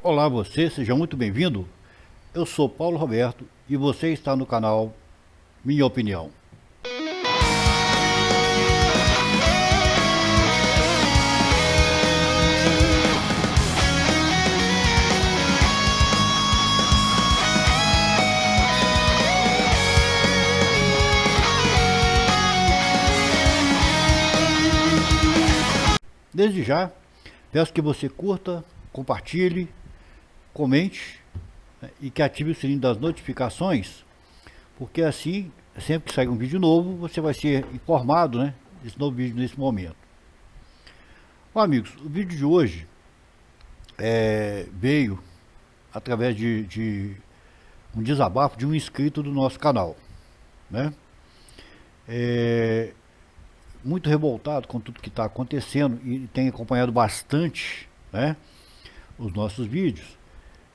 Olá você, seja muito bem-vindo. Eu sou Paulo Roberto e você está no canal Minha Opinião. Desde já, peço que você curta, compartilhe, comente, né, e que ative o sininho das notificações, porque assim, sempre que sair um vídeo novo, você vai ser informado, né, desse novo vídeo nesse momento. Bom, amigos, o vídeo de hoje veio através de um desabafo de um inscrito do nosso canal, né? É, muito revoltado com tudo que está acontecendo e tem acompanhado bastante, né, os nossos vídeos.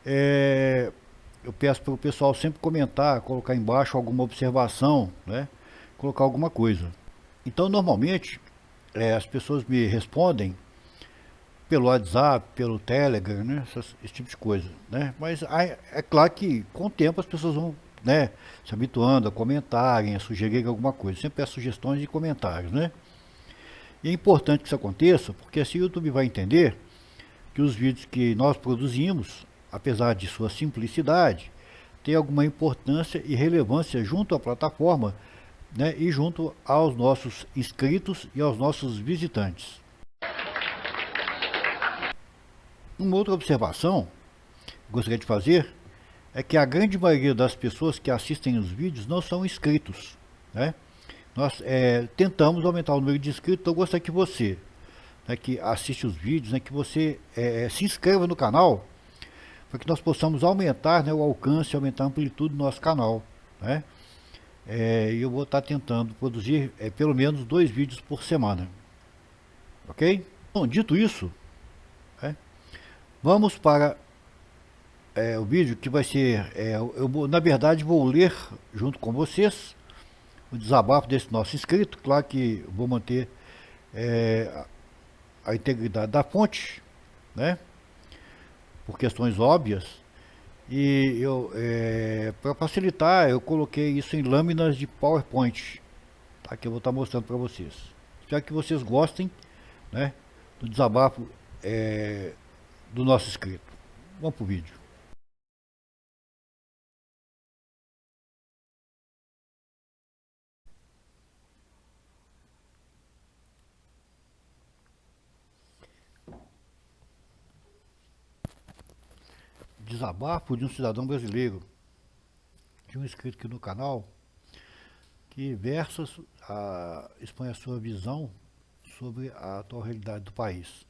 É, eu peço para o pessoal sempre comentar, colocar embaixo alguma observação, né, colocar alguma coisa. Então, normalmente, as pessoas me respondem pelo WhatsApp, pelo Telegram, né, esse tipo de coisa, né. Mas é claro que com o tempo as pessoas vão, né, se habituando a comentarem, a sugerirem alguma coisa. Sempre peço sugestões e comentários, né. E é importante que isso aconteça, porque assim o YouTube vai entender que os vídeos que nós produzimos, apesar de sua simplicidade, têm alguma importância e relevância junto à plataforma, né, e junto aos nossos inscritos e aos nossos visitantes. Uma outra observação que gostaria de fazer é que a grande maioria das pessoas que assistem os vídeos não são inscritos, né? Nós tentamos aumentar o número de inscritos, então eu gostaria que você, né, que assiste os vídeos, né, que você se inscreva no canal, para que nós possamos aumentar, né, o alcance, aumentar a amplitude do nosso canal, né? E eu vou estar tentando produzir pelo menos 2 vídeos por semana, ok? Bom, dito isso, né, vamos para o vídeo que vai ser, na verdade vou ler junto com vocês o desabafo desse nosso inscrito. Claro que vou manter a integridade da fonte, né, por questões óbvias. E eu, para facilitar, eu coloquei isso em lâminas de PowerPoint, tá, que eu vou estar mostrando para vocês. Espero que vocês gostem, né, do desabafo do nosso inscrito. Vamos pro vídeo. Desabafo de um cidadão brasileiro, de um inscrito aqui no canal, que expõe a sua visão sobre a atual realidade do país.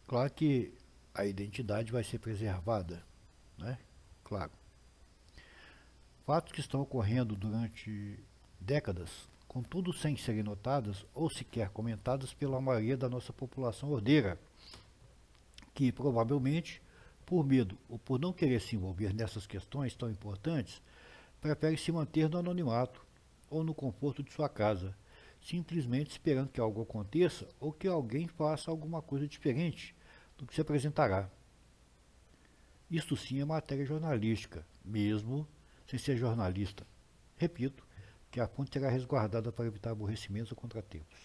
Claro que a identidade vai ser preservada, né? Claro. Fatos que estão ocorrendo durante décadas, contudo sem serem notadas ou sequer comentadas pela maioria da nossa população ordeira, que provavelmente, por medo ou por não querer se envolver nessas questões tão importantes, prefere se manter no anonimato ou no conforto de sua casa, simplesmente esperando que algo aconteça ou que alguém faça alguma coisa diferente do que se apresentará. Isto sim é matéria jornalística, mesmo sem ser jornalista. Repito, que a fonte será resguardada para evitar aborrecimentos ou contratempos.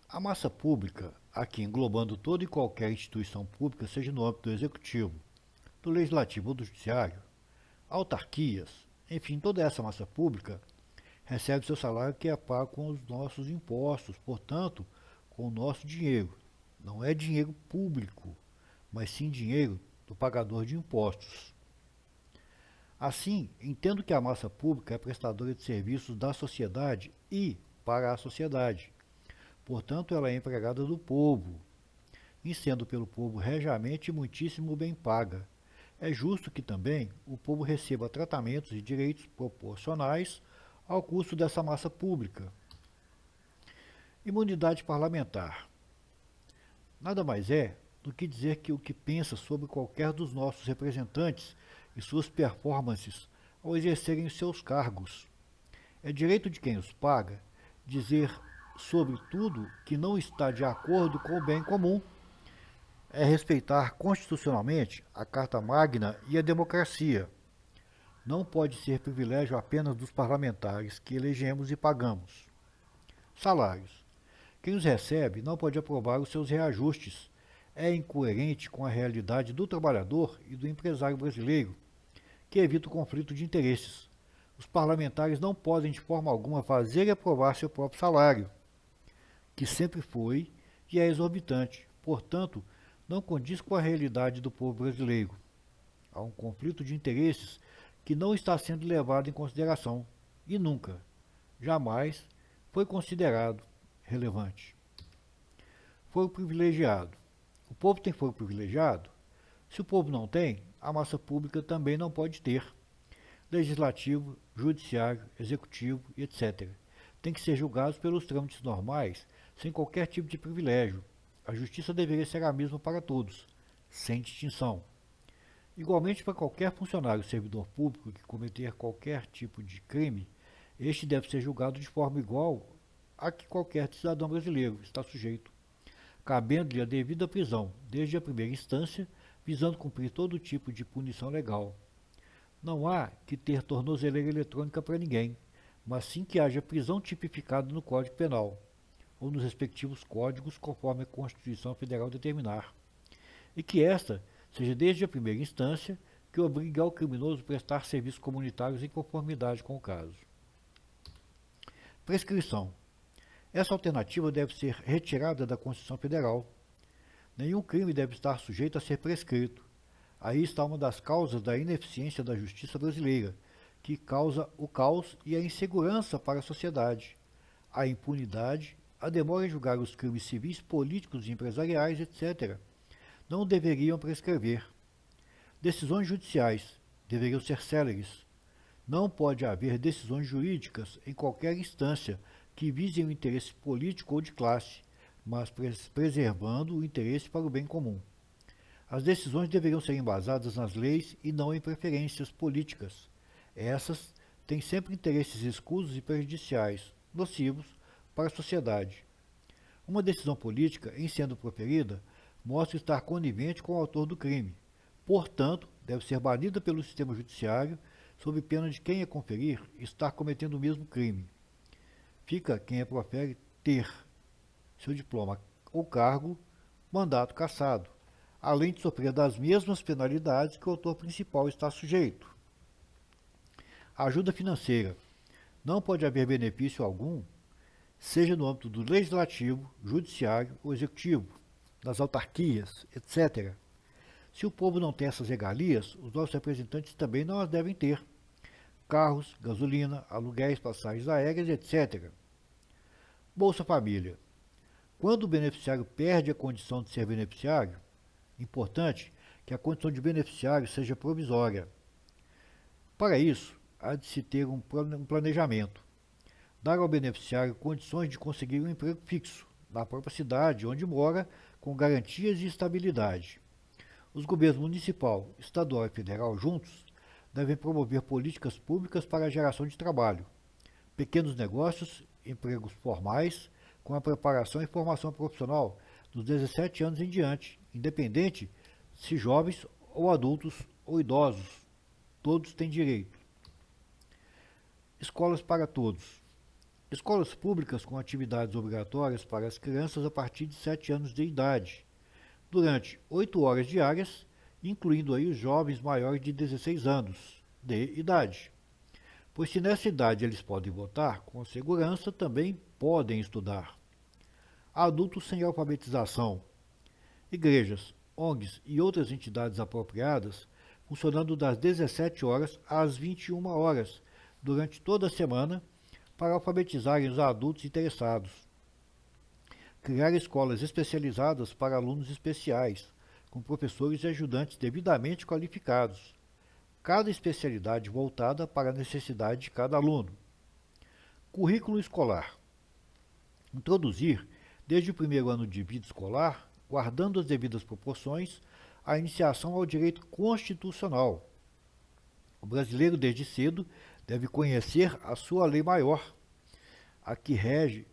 A massa pública, aqui englobando toda e qualquer instituição pública, seja no âmbito do executivo, do legislativo ou do judiciário, autarquias, enfim, toda essa massa pública recebe seu salário que é pago com os nossos impostos, portanto, com o nosso dinheiro. Não é dinheiro público, mas sim dinheiro do pagador de impostos. Assim, entendo que a massa pública é prestadora de serviços da sociedade e para a sociedade. Portanto, ela é empregada do povo. em sendo pelo povo regiamente muitíssimo bem paga. É justo que também o povo receba tratamentos e direitos proporcionais ao custo dessa massa pública. Imunidade parlamentar. Nada mais é do que dizer que o que pensa sobre qualquer dos nossos representantes e suas performances ao exercerem os seus cargos. É direito de quem os paga dizer sobre tudo que não está de acordo com o bem comum. É respeitar constitucionalmente a Carta Magna e a democracia. Não pode ser privilégio apenas dos parlamentares que elegemos e pagamos. Salários. Quem os recebe não pode aprovar os seus reajustes. É incoerente com a realidade do trabalhador e do empresário brasileiro, que evita o conflito de interesses. Os parlamentares não podem de forma alguma fazer e aprovar seu próprio salário, que sempre foi e é exorbitante. Portanto, não condiz com a realidade do povo brasileiro. Há um conflito de interesses que não está sendo levado em consideração e nunca, jamais, foi considerado relevante. Foro privilegiado. O povo tem foro privilegiado? Se o povo não tem, a massa pública também não pode ter. Legislativo, judiciário, executivo e etc. Tem que ser julgados pelos trâmites normais, sem qualquer tipo de privilégio. A justiça deveria ser a mesma para todos, sem distinção. Igualmente para qualquer funcionário ou servidor público que cometer qualquer tipo de crime, este deve ser julgado de forma igual a que qualquer cidadão brasileiro está sujeito, cabendo-lhe a devida prisão, desde a primeira instância, visando cumprir todo tipo de punição legal. Não há que ter tornozeleira eletrônica para ninguém, mas sim que haja prisão tipificada no Código Penal, ou nos respectivos códigos conforme a Constituição Federal determinar, e que esta seja desde a primeira instância que obrigue ao criminoso a prestar serviços comunitários em conformidade com o caso. Prescrição. Essa alternativa deve ser retirada da Constituição Federal. Nenhum crime deve estar sujeito a ser prescrito. Aí está uma das causas da ineficiência da justiça brasileira, que causa o caos e a insegurança para a sociedade, a impunidade, a demora em julgar os crimes civis, políticos e empresariais, etc. Não deveriam prescrever. Decisões judiciais deveriam ser céleres. Não pode haver decisões jurídicas em qualquer instância que visem o interesse político ou de classe, mas preservando o interesse para o bem comum. As decisões deveriam ser embasadas nas leis e não em preferências políticas. Essas têm sempre interesses escusos e prejudiciais, nocivos para a sociedade. Uma decisão política, em sendo proferida, mostra estar conivente com o autor do crime. Portanto, deve ser banida pelo sistema judiciário, sob pena de quem a conferir estar cometendo o mesmo crime. Fica quem a profere ter seu diploma ou cargo, mandato cassado, além de sofrer das mesmas penalidades que o autor principal está sujeito. Ajuda financeira. Não pode haver benefício algum, seja no âmbito do legislativo, judiciário ou executivo, das autarquias, etc. Se o povo não tem essas regalias, os nossos representantes também não as devem ter. Carros, gasolina, aluguéis, passagens aéreas, etc. Bolsa Família. Quando o beneficiário perde a condição de ser beneficiário, importante que a condição de beneficiário seja provisória. Para isso, há de se ter um planejamento. Dar ao beneficiário condições de conseguir um emprego fixo, na própria cidade onde mora, com garantias e estabilidade. Os governos municipal, estadual e federal juntos devem promover políticas públicas para a geração de trabalho, pequenos negócios, empregos formais, com a preparação e formação profissional dos 17 anos em diante, independente se jovens ou adultos ou idosos. Todos têm direito. Escolas para todos. Escolas públicas com atividades obrigatórias para as crianças a partir de 7 anos de idade, durante 8 horas diárias, incluindo aí os jovens maiores de 16 anos de idade. Pois se nessa idade eles podem votar, com segurança também podem estudar. Adultos sem alfabetização. Igrejas, ONGs e outras entidades apropriadas, funcionando das 17 horas às 21 horas, durante toda a semana, para alfabetizarem os adultos interessados. criar escolas especializadas para alunos especiais, com professores e ajudantes devidamente qualificados, cada especialidade voltada para a necessidade de cada aluno. Currículo escolar. Introduzir, desde o primeiro ano de vida escolar, guardando as devidas proporções, a iniciação ao direito constitucional. O brasileiro, desde cedo, deve conhecer a sua lei maior, a que rege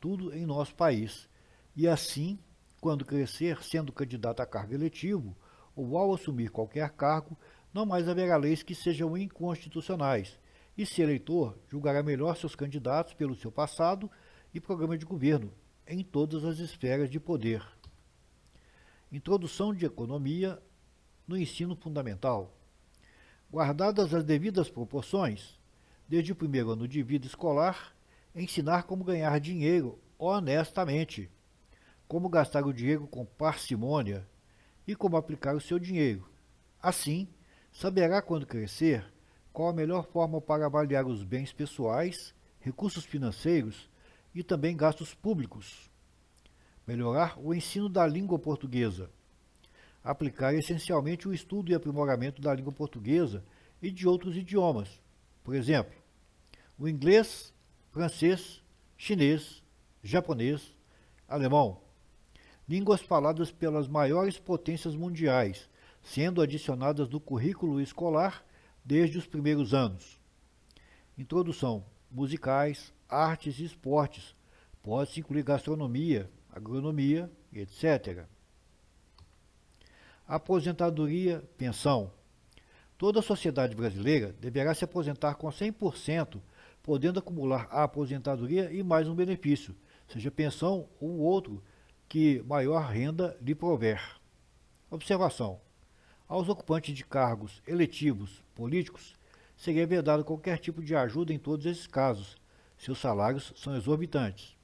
tudo em nosso país, e assim, quando crescer, sendo candidato a cargo eletivo, ou ao assumir qualquer cargo, não mais haverá leis que sejam inconstitucionais, e se eleitor, julgará melhor seus candidatos pelo seu passado e programa de governo, em todas as esferas de poder. Introdução de economia no ensino fundamental. Guardadas as devidas proporções, desde o primeiro ano de vida escolar, ensinar como ganhar dinheiro honestamente, como gastar o dinheiro com parcimônia e como aplicar o seu dinheiro. Assim, saberá quando crescer qual a melhor forma para avaliar os bens pessoais, recursos financeiros e também gastos públicos. Melhorar o ensino da língua portuguesa. Aplicar essencialmente o estudo e aprimoramento da língua portuguesa e de outros idiomas. Por exemplo, o inglês, francês, chinês, japonês, alemão. Línguas faladas pelas maiores potências mundiais, sendo adicionadas no currículo escolar desde os primeiros anos. Introdução: musicais, artes e esportes. Pode-se incluir gastronomia, agronomia, etc. Aposentadoria, pensão. Toda a sociedade brasileira deverá se aposentar com 100%, podendo acumular a aposentadoria e mais um benefício, seja pensão ou outro que maior renda lhe prover. Observação: aos ocupantes de cargos eletivos políticos seria vedado qualquer tipo de ajuda em todos esses casos. Seus salários são exorbitantes.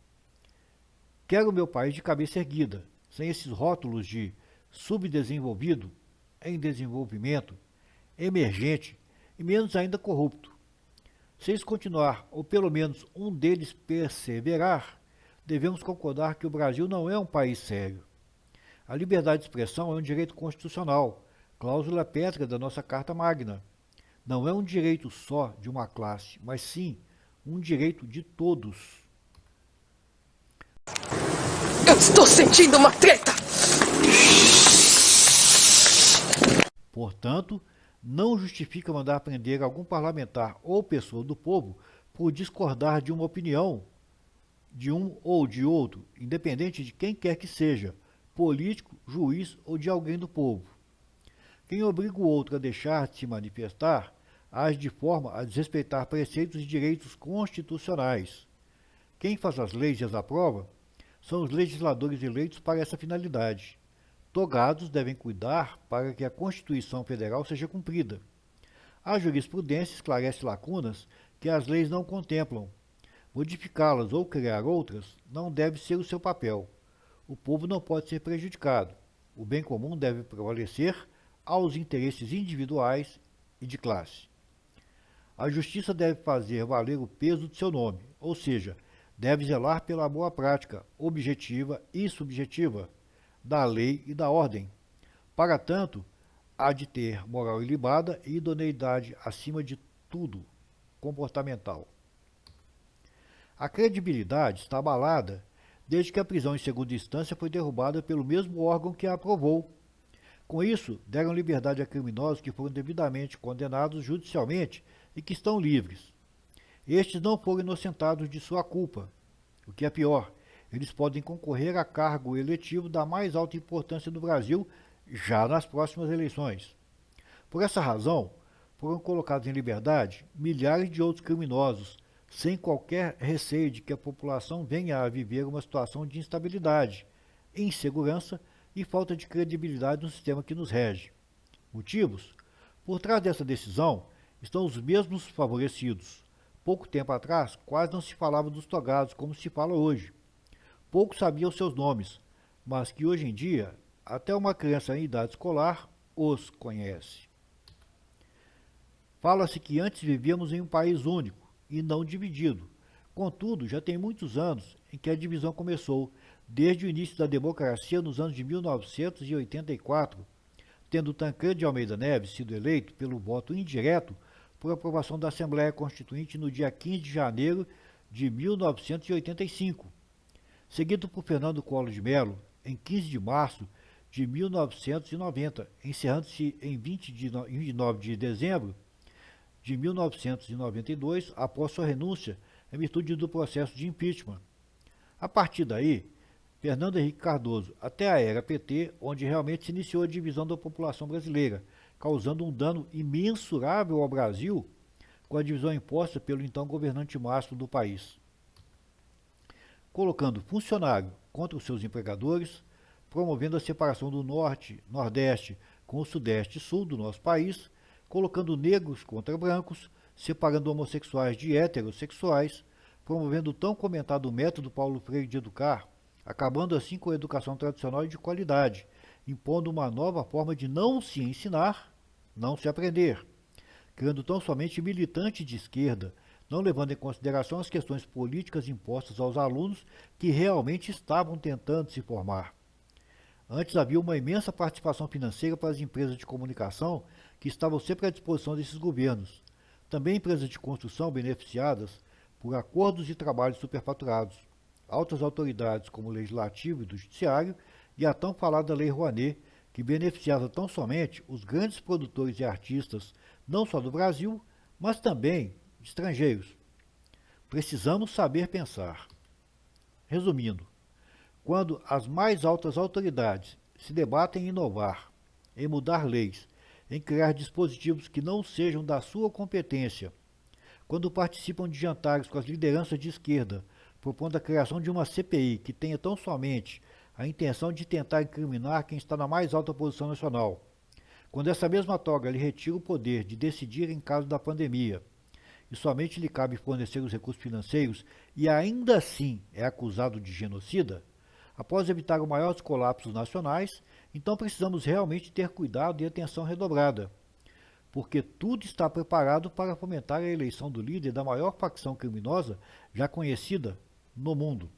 Quero meu país de cabeça erguida, sem esses rótulos de subdesenvolvido, em desenvolvimento, emergente e menos ainda corrupto. Se eles continuar, ou pelo menos um deles perseverar, devemos concordar que o Brasil não é um país sério. A liberdade de expressão é um direito constitucional, cláusula pétrea da nossa Carta Magna. Não é um direito só de uma classe, mas sim um direito de todos. Eu estou sentindo uma treta! Portanto, não justifica mandar prender algum parlamentar ou pessoa do povo por discordar de uma opinião de um ou de outro, independente de quem quer que seja, político, juiz ou de alguém do povo. Quem obriga o outro a deixar de se manifestar, age de forma a desrespeitar preceitos e direitos constitucionais. Quem faz as leis e as aprova são os legisladores eleitos para essa finalidade. Togados devem cuidar para que a Constituição Federal seja cumprida. A jurisprudência esclarece lacunas que as leis não contemplam. Modificá-las ou criar outras não deve ser o seu papel. O povo não pode ser prejudicado. O bem comum deve prevalecer aos interesses individuais e de classe. A justiça deve fazer valer o peso de seu nome, ou seja, deve zelar pela boa prática, objetiva e subjetiva, da lei e da ordem. Para tanto, há de ter moral ilibada e idoneidade acima de tudo, comportamental. A credibilidade está abalada desde que a prisão em segunda instância foi derrubada pelo mesmo órgão que a aprovou. Com isso, deram liberdade a criminosos que foram devidamente condenados judicialmente e que estão livres. Estes não foram inocentados de sua culpa. O que é pior, eles podem concorrer a cargo eletivo da mais alta importância do Brasil já nas próximas eleições. Por essa razão, foram colocados em liberdade milhares de outros criminosos, sem qualquer receio de que a população venha a viver uma situação de instabilidade, insegurança e falta de credibilidade no sistema que nos rege. Motivos? Por trás dessa decisão estão os mesmos favorecidos. Pouco tempo atrás, quase não se falava dos togados como se fala hoje. Poucos sabiam seus nomes, mas que hoje em dia, até uma criança em idade escolar os conhece. Fala-se que antes vivíamos em um país único e não dividido. Contudo, já tem muitos anos em que a divisão começou, desde o início da democracia nos anos de 1984, tendo Tancredo de Almeida Neves sido eleito pelo voto indireto por aprovação da Assembleia Constituinte no dia 15 de janeiro de 1985, seguido por Fernando Collor de Mello em 15 de março de 1990, encerrando-se em 29 de dezembro de 1992, após sua renúncia em virtude do processo de impeachment. A partir daí, Fernando Henrique Cardoso, até a era PT, onde realmente se iniciou a divisão da população brasileira, causando um dano imensurável ao Brasil com a divisão imposta pelo então governante máximo do país, colocando funcionário contra os seus empregadores, promovendo a separação do Norte, Nordeste com o Sudeste e Sul do nosso país, colocando negros contra brancos, separando homossexuais de heterossexuais, promovendo o tão comentado método Paulo Freire de educar, acabando assim com a educação tradicional e de qualidade, impondo uma nova forma de não se ensinar, não se aprender, criando tão somente militantes de esquerda, não levando em consideração as questões políticas impostas aos alunos que realmente estavam tentando se formar. Antes havia uma imensa participação financeira para as empresas de comunicação que estavam sempre à disposição desses governos. Também empresas de construção beneficiadas por acordos de trabalho superfaturados, altas autoridades como o Legislativo e do Judiciário e a tão falada Lei Rouanet, que beneficiava tão somente os grandes produtores e artistas, não só do Brasil, mas também de estrangeiros. Precisamos saber pensar. Resumindo, quando as mais altas autoridades se debatem em inovar, em mudar leis, em criar dispositivos que não sejam da sua competência, quando participam de jantares com as lideranças de esquerda, propondo a criação de uma CPI que tenha tão somente a intenção de tentar incriminar quem está na mais alta posição nacional, quando essa mesma toga lhe retira o poder de decidir em caso da pandemia, e somente lhe cabe fornecer os recursos financeiros e ainda assim é acusado de genocida, após evitar os maiores colapsos nacionais, então precisamos realmente ter cuidado e atenção redobrada, porque tudo está preparado para fomentar a eleição do líder da maior facção criminosa já conhecida no mundo.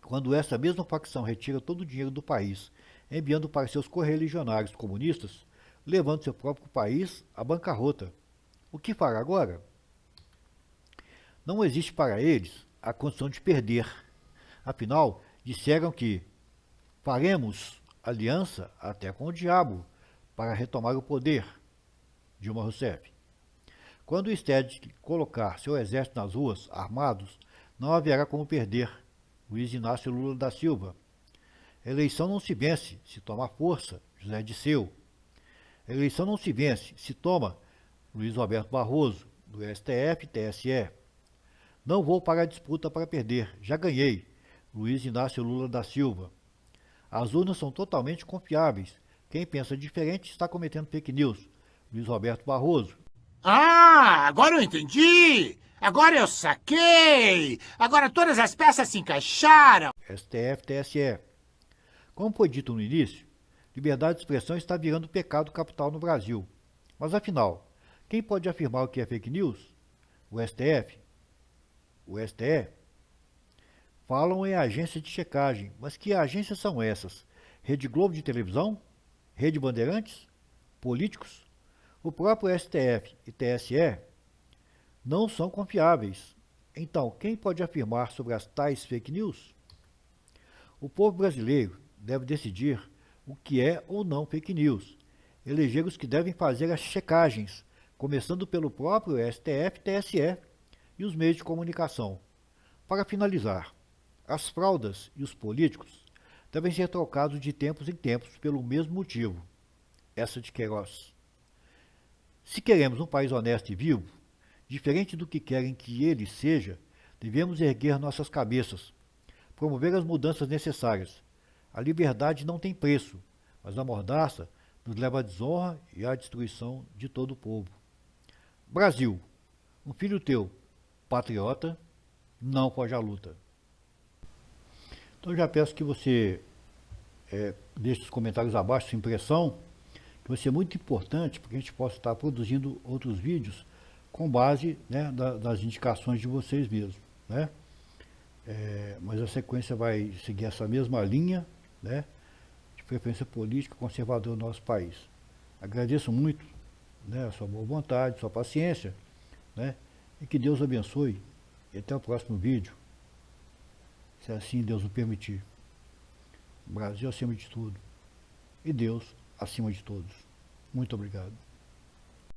Quando essa mesma facção retira todo o dinheiro do país, enviando para seus correligionários comunistas, levando seu próprio país à bancarrota. O que fará agora? Não existe para eles a condição de perder. Afinal, disseram que faremos aliança até com o diabo para retomar o poder. Dilma Rousseff. Quando o STED colocar seu exército nas ruas, armados, não haverá como perder. Luiz Inácio Lula da Silva. Eleição não se vence, se toma força. José Disseu. Eleição não se vence, se toma. Luiz Roberto Barroso, do STF e TSE. Não vou para a disputa para perder, já ganhei. Luiz Inácio Lula da Silva. As urnas são totalmente confiáveis. Quem pensa diferente está cometendo fake news. Luiz Roberto Barroso. Ah, agora eu entendi! Agora eu saquei! Agora todas as peças se encaixaram! STF, TSE. Como foi dito no início, liberdade de expressão está virando pecado capital no Brasil. Mas afinal, quem pode afirmar o que é fake news? O STF? O STE? Falam em agência de checagem, mas que agências são essas? Rede Globo de televisão? Rede Bandeirantes? Políticos? O próprio STF e TSE não são confiáveis. Então, quem pode afirmar sobre as tais fake news? O povo brasileiro deve decidir o que é ou não fake news, eleger os que devem fazer as checagens, começando pelo próprio STF, TSE e os meios de comunicação. Para finalizar, as fraldas e os políticos devem ser trocados de tempos em tempos pelo mesmo motivo. Essa de Queiroz. Se queremos um país honesto e vivo, diferente do que querem que ele seja, devemos erguer nossas cabeças, promover as mudanças necessárias. A liberdade não tem preço, mas a mordaça nos leva à desonra e à destruição de todo o povo. Brasil, um filho teu, patriota, não foge à luta. Então já peço que você deixe os comentários abaixo sua impressão, que vai ser muito importante para que a gente possa estar produzindo outros vídeos com base, né, das indicações de vocês mesmos, né? Mas a sequência vai seguir essa mesma linha, né, de preferência política conservadora do nosso país. Agradeço muito, né, a sua boa vontade, a sua paciência, né, e que Deus abençoe. E até o próximo vídeo, se assim Deus o permitir. Brasil acima de tudo e Deus acima de todos. Muito obrigado.